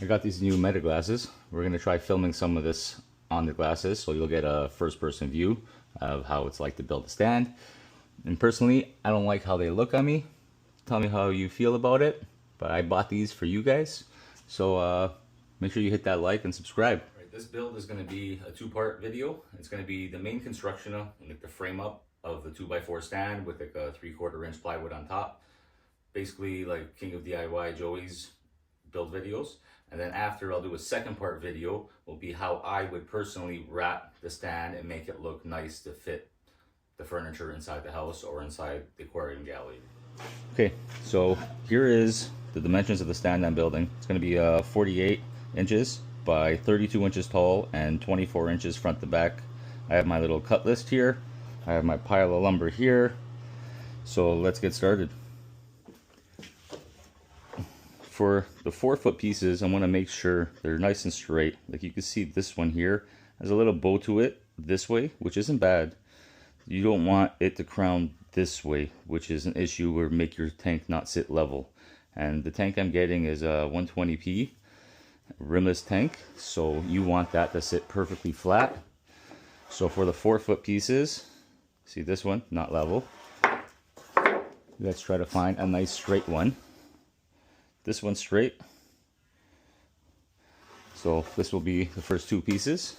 I got these new Meta glasses. We're going to try filming some of this on the glasses so you'll get a first-person view of how it's like to build a stand. And personally, I don't like how they look on me. Tell me how you feel about it. But I bought these for you guys. So make sure you hit that like and subscribe. All right, this build is going to be a two-part video. It's going to be the main construction of like the frame up of the 2x4 stand with like a 3/4 inch plywood on top. Basically like King of DIY Joey's build videos. And then after, I'll do a second part video will be how I would personally wrap the stand and make it look nice to fit the furniture inside the house or inside the aquarium gallery. Okay, so here is the dimensions of the stand I'm building. It's going to be 48 inches by 32 inches tall and 24 inches front to back. I have my little cut list here. I have my pile of lumber here. So let's get started. For the 4-foot pieces, I want to make sure they're nice and straight. Like you can see, this one here has a little bow to it this way, which isn't bad. You don't want it to crown this way, which is an issue where make your tank not sit level. And the tank I'm getting is a 120p rimless tank, so you want that to sit perfectly flat. So for the 4-foot pieces, see this one, not level. Let's try to find a nice straight one. This one's straight. So this will be the first two pieces.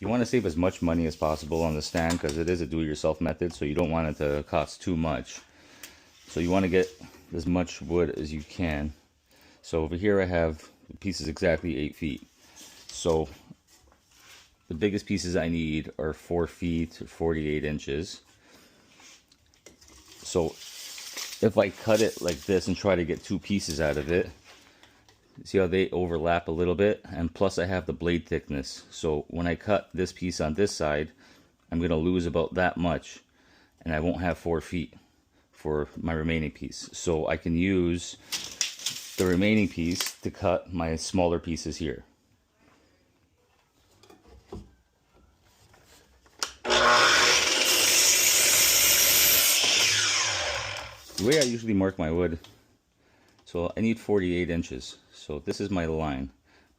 You want to save as much money as possible on the stand because it is a do-it-yourself method, so you don't want it to cost too much. So you want to get as much wood as you can. So over here I have the pieces exactly 8 feet. So the biggest pieces I need are 4 feet or 48 inches. So if I cut it like this and try to get 2 pieces out of it, see how they overlap a little bit? And plus I have the blade thickness. So when I cut this piece on this side, I'm going to lose about that much. And I won't have 4 feet for my remaining piece. So I can use the remaining piece to cut my smaller pieces here. The way I usually mark my wood, so I need 48 inches. So this is my line,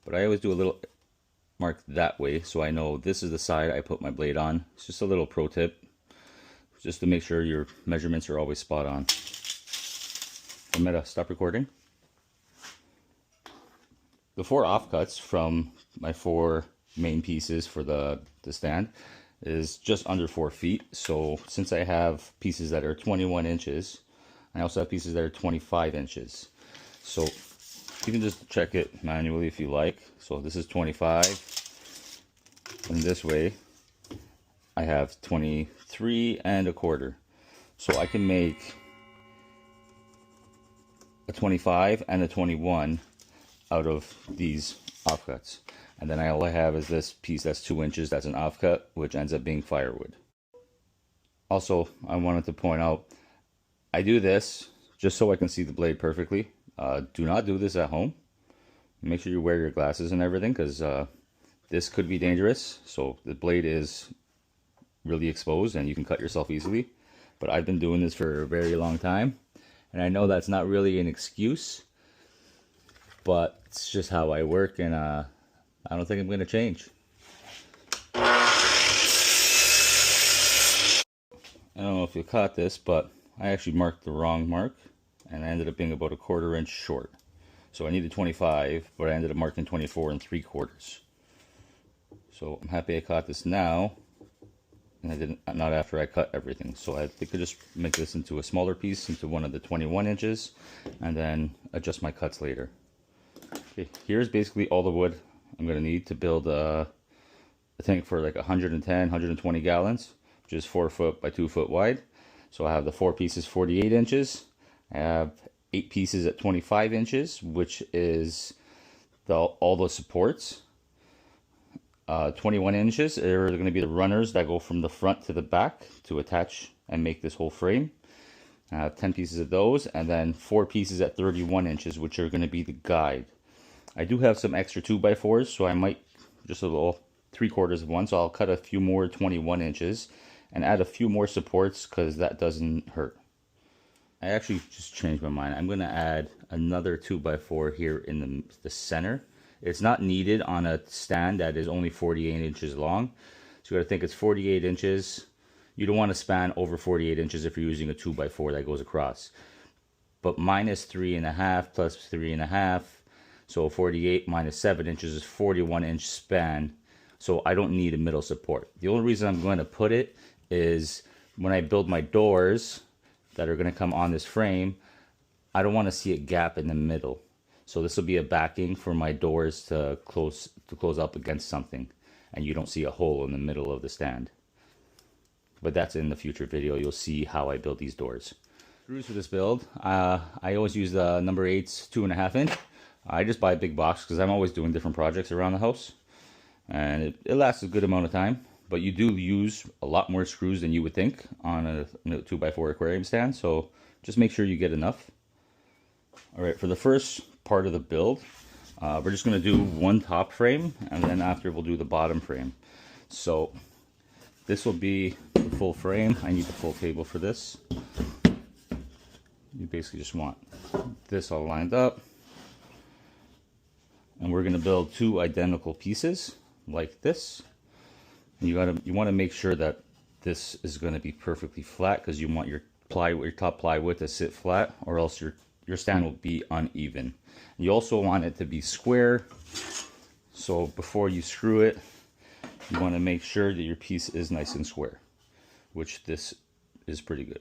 but I always do a little mark that way so I know this is the side I put my blade on. It's just a little pro tip, just to make sure your measurements are always spot on. I'm gonna stop recording. The 4 offcuts from my 4 main pieces for the stand is just under 4 feet. So since I have pieces that are 21 inches, I also have pieces that are 25 inches. So you can just check it manually if you like. So this is 25. And this way I have 23 1/4. So I can make a 25 and a 21 out of these offcuts. And then all I have is this piece that's 2 inches. That's an offcut, which ends up being firewood. Also, I wanted to point out, I do this just so I can see the blade perfectly. Do not do this at home. Make sure you wear your glasses and everything, because this could be dangerous. So the blade is really exposed and you can cut yourself easily. But I've been doing this for a very long time, and I know that's not really an excuse, but it's just how I work, and I don't think I'm going to change. I don't know if you caught this, but I actually marked the wrong mark, and I ended up being about a 1/4 inch short. So I needed 25, but I ended up marking 24 3/4. So I'm happy I caught this now, and I didn't, not after I cut everything. So I think I just make this into a smaller piece, into one of the 21 inches, and then adjust my cuts later. Okay, here's basically all the wood I'm going to need to build a tank for like 110, 120 gallons, which is 4 foot by 2 foot wide. So I have the 4 pieces 48 inches. I have 8 pieces at 25 inches, which is all the supports. 21 inches are going to be the runners that go from the front to the back to attach and make this whole frame. I have 10 pieces of those, and then 4 pieces at 31 inches, which are going to be the guide. I do have some extra 2x4s, so I might just a little 3/4 of one, so I'll cut a few more 21 inches and add a few more supports because that doesn't hurt. I actually just changed my mind. I'm gonna add another 2x4 here in the center. It's not needed on a stand that is only 48 inches long. So you gotta think it's 48 inches. You don't want to span over 48 inches if you're using a 2x4 that goes across. But minus 3.5 plus 3.5, so 48 minus 7 inches is 41-inch span. So I don't need a middle support. The only reason I'm going to put it is when I build my doors that are going to come on this frame, I don't want to see a gap in the middle. So this will be a backing for my doors to close up against something, and you don't see a hole in the middle of the stand. But that's in the future video. You'll see how I build these doors. Screws for this build, I always use the number 8's 2.5 inch. I just buy a big box because I'm always doing different projects around the house, and it lasts a good amount of time. But you do use a lot more screws than you would think on a 2x4 aquarium stand, so just make sure you get enough. All right, for the first part of the build, we're just going to do one top frame, and then after we'll do the bottom frame. So this will be the full frame. I need the full table for this. You basically just want this all lined up. And we're going to build 2 identical pieces like this. And you want to make sure that this is going to be perfectly flat, because you want your top plywood to sit flat, or else your stand will be uneven. You also want it to be square. So before you screw it, you want to make sure that your piece is nice and square, which this is pretty good.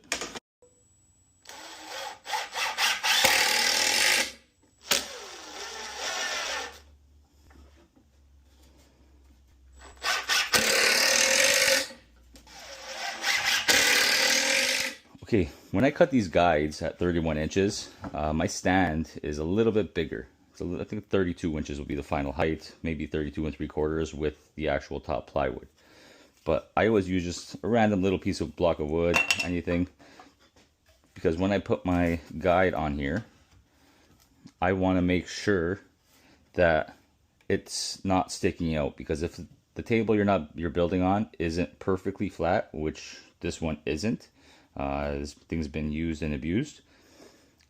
Okay, when I cut these guides at 31 inches, my stand is a little bit bigger. So I think 32 inches will be the final height, maybe 32 3/4 with the actual top plywood. But I always use just a random little piece of block of wood, anything, because when I put my guide on here, I want to make sure that it's not sticking out, because if the table you're building on isn't perfectly flat, which this one isn't, this thing's been used and abused.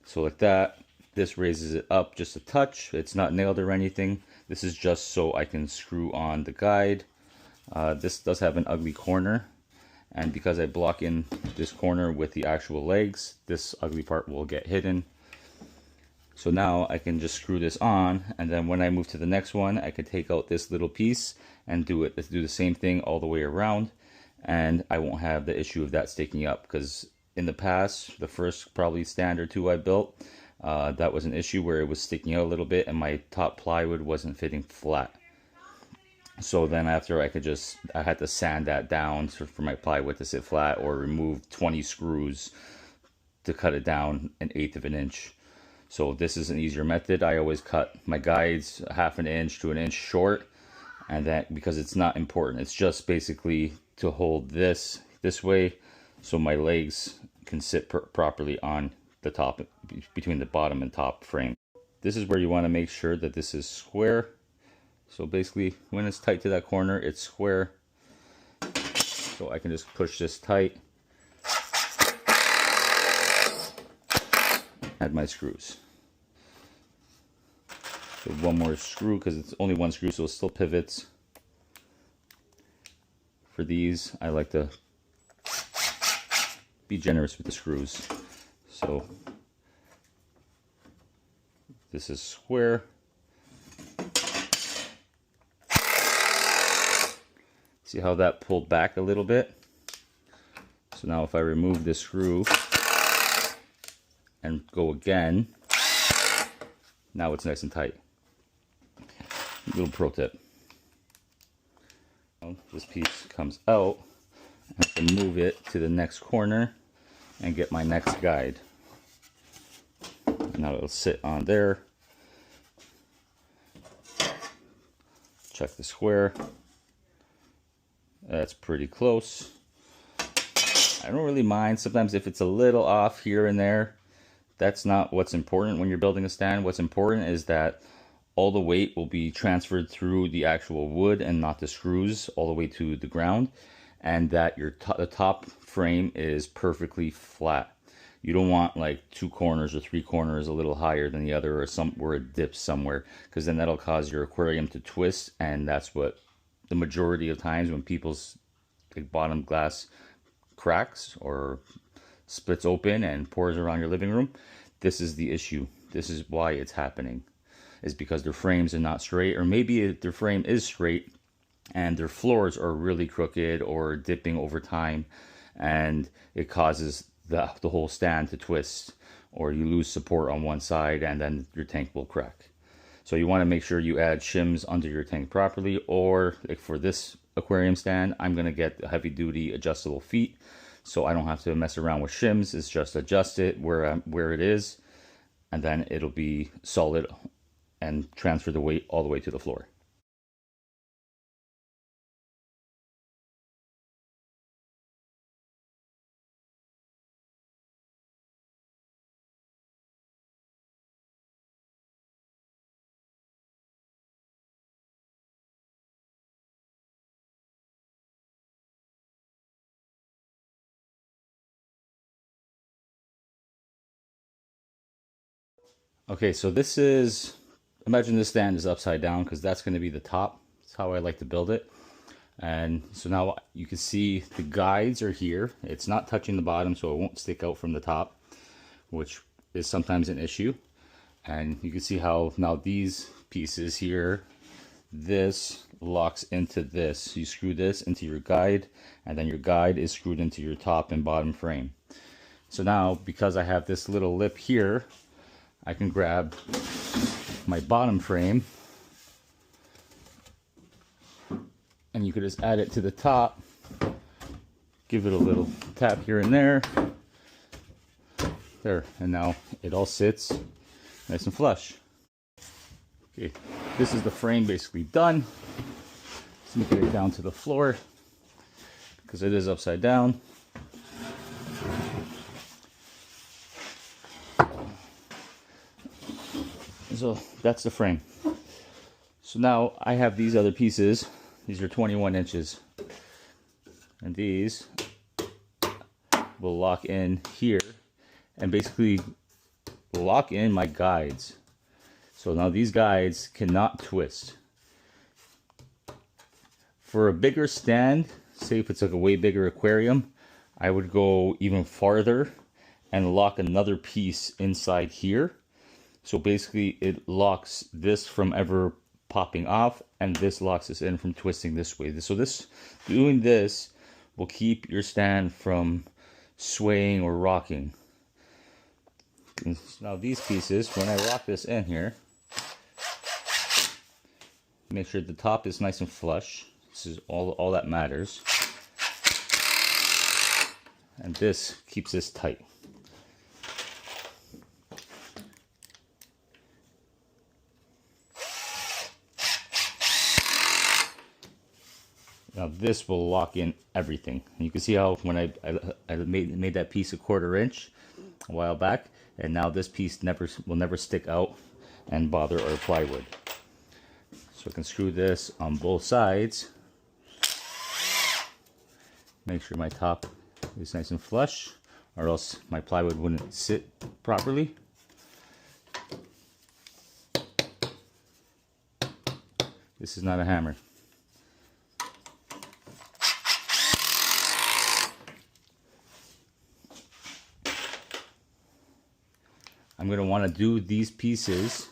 So like that, this raises it up just a touch. It's not nailed or anything. This is just so I can screw on the guide. This does have an ugly corner, and because I block in this corner with the actual legs, this ugly part will get hidden. So now I can just screw this on, and then when I move to the next one, I can take out this little piece and do the same thing all the way around, and I won't have the issue of that sticking up, because in the past, the first probably stand or 2 I built, that was an issue where it was sticking out a little bit and my top plywood wasn't fitting flat. So then after I had to sand that down for my plywood to sit flat, or remove 20 screws to cut it down 1/8 of an inch. So this is an easier method. I always cut my guides 1/2 inch to 1 inch short, and that because it's not important. It's just basically to hold this way so my legs can sit properly on the top, between the bottom and top frame. This is where you want to make sure that this is square. So basically when it's tight to that corner, it's square. So I can just push this tight, add my screws. So one more screw, because it's only one screw, so it still pivots. For these, I like to be generous with the screws. So this is square. See how that pulled back a little bit? So now if I remove this screw and go again, now it's nice and tight. Little pro tip. This piece comes out, I have to move it to the next corner and get my next guide. Now it'll sit on there. Check the square. That's pretty close. I don't really mind sometimes if it's a little off here and there. That's not what's important when you're building a stand. What's important is that all the weight will be transferred through the actual wood and not the screws all the way to the ground, and that the top frame is perfectly flat. You don't want like 2 corners or 3 corners a little higher than the other, or where it dips somewhere, because then that'll cause your aquarium to twist, and that's what the majority of times when people's like bottom glass cracks or splits open and pours around your living room, this is the issue. This is why it's happening, is because their frames are not straight, or maybe their frame is straight and their floors are really crooked or dipping over time, and it causes the whole stand to twist, or you lose support on one side and then your tank will crack. So you want to make sure you add shims under your tank properly, or like for this aquarium stand, I'm going to get the heavy duty adjustable feet, so I don't have to mess around with shims. It's just adjust it where it is, and then it'll be solid and transfer the weight all the way to the floor. Okay, so imagine this stand is upside down, because that's going to be the top. That's how I like to build it. And so now you can see the guides are here. It's not touching the bottom, so it won't stick out from the top, which is sometimes an issue. And you can see how now these pieces here, this locks into this. You screw this into your guide, and then your guide is screwed into your top and bottom frame. So now, because I have this little lip here, I can grab my bottom frame, and you could just add it to the top, give it a little tap here and there, and now it all sits nice and flush. Okay, this is the frame basically done. Let's make it down to the floor, because it is upside down. So that's the frame. So now I have these other pieces. These are 21 inches. And these will lock in here and basically lock in my guides. So now these guides cannot twist. For a bigger stand, say if it's like a way bigger aquarium, I would go even farther and lock another piece inside here. So basically it locks this from ever popping off, and this locks this in from twisting this way. So doing this will keep your stand from swaying or rocking. And now these pieces, when I lock this in here, make sure the top is nice and flush. This is all that matters. And this keeps this tight. Now this will lock in everything. And you can see how when I made that piece a 1/4 inch a while back, and now this piece will never stick out and bother our plywood. So I can screw this on both sides. Make sure my top is nice and flush, or else my plywood wouldn't sit properly. This is not a hammer. I'm going to want to do these pieces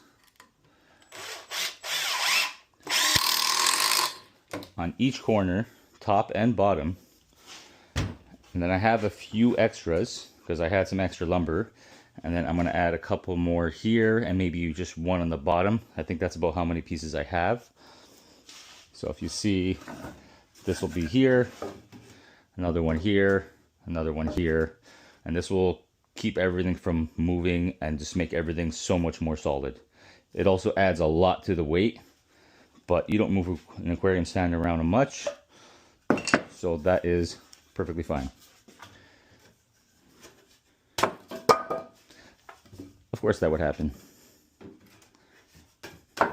on each corner, top and bottom. And then I have a few extras because I had some extra lumber. And then I'm going to add a couple more here and maybe just one on the bottom. I think that's about how many pieces I have. So if you see, this will be here, another one here, another one here, and this will keep everything from moving and just make everything so much more solid. It also adds a lot to the weight, but you don't move an aquarium stand around much, so that is perfectly fine. Of course that would happen. I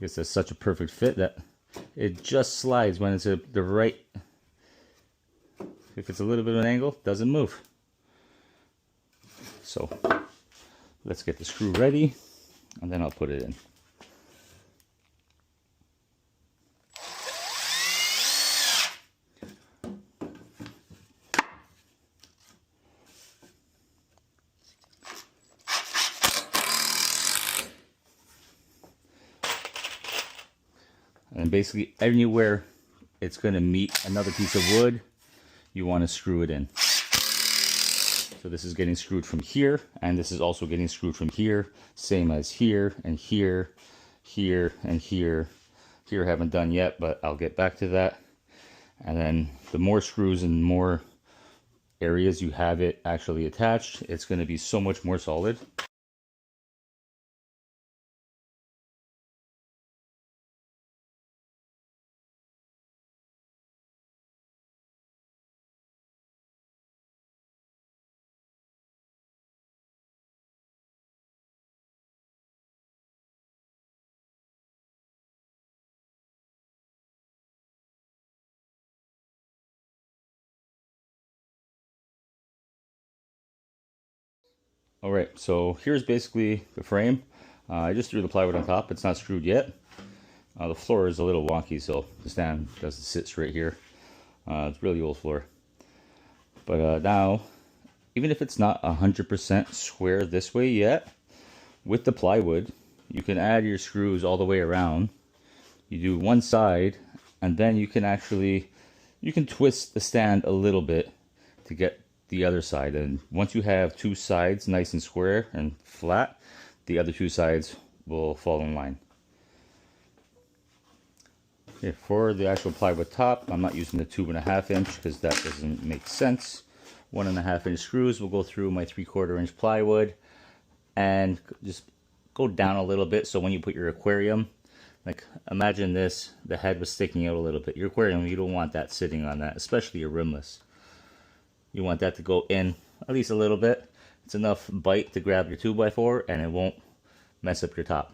guess that's such a perfect fit that it just slides when it's the right, if it's a little bit of an angle, it doesn't move. So let's get the screw ready, and then I'll put it in. And basically anywhere it's going to meet another piece of wood, you want to screw it in. So this is getting screwed from here, and this is also getting screwed from here, same as here and here, here and here. Here I haven't done yet, but I'll get back to that. And then the more screws and more areas you have it actually attached, it's going to be so much more solid. All right, so here's basically the frame. I just threw the plywood on top. It's not screwed yet. The floor is a little wonky, so the stand doesn't sit straight here. It's really old floor. But now, even if it's not 100% square this way yet, with the plywood, you can add your screws all the way around. You do one side, and then you can twist the stand a little bit to get the other side. And once you have two sides nice and square and flat, the other two sides will fall in line. Okay, for the actual plywood top, I'm not using the 2.5 inch because that doesn't make sense. 1.5 inch screws will go through my 3/4 inch plywood and just go down a little bit. So when you put your aquarium, like imagine this, the head was sticking out a little bit. Your aquarium, you don't want that sitting on that, especially your rimless. You want that to go in at least a little bit. It's enough bite to grab your 2x4 and it won't mess up your top.